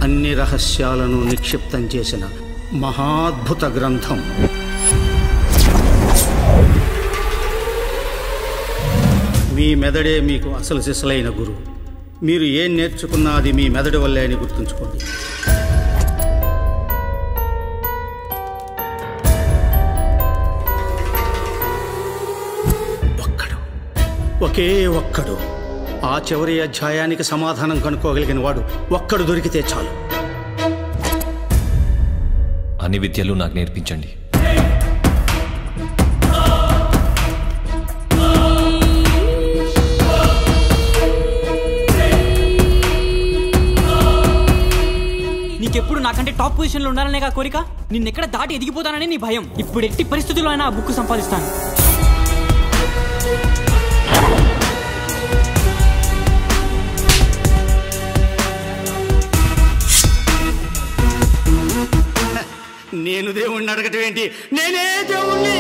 అన్ని రహస్యాలను నిక్షిప్తం చేసిన మహాద్భుత గ్రంథం. మీ మెదడే మీకు అసలు సిసలైన గురువు. మీరు ఏం నేర్చుకున్నా అది మీ మెదడు వల్లే అని గుర్తుంచుకోండి. ఒకే ఒక్కడు ఆ చివరి అధ్యాయానికి సమాధానం కనుక్కోగలిగిన వాడు ఒక్కడు దొరికితే చాలు. అన్ని విద్యలు నాకు నేర్పించండి. నీకెప్పుడు నాకంటే టాప్ పొజిషన్లో ఉండాలనే కోరిక, నిన్నెక్కడ దాటి ఎదిగిపోతానని నీ భయం. ఇప్పుడు ఎట్టి పరిస్థితుల్లో అయినా ఆ బుక్ సంపాదిస్తాను. నేను దేవుణ్ణి అడగటం ఏంటి? నేనే దేవుణ్ణి.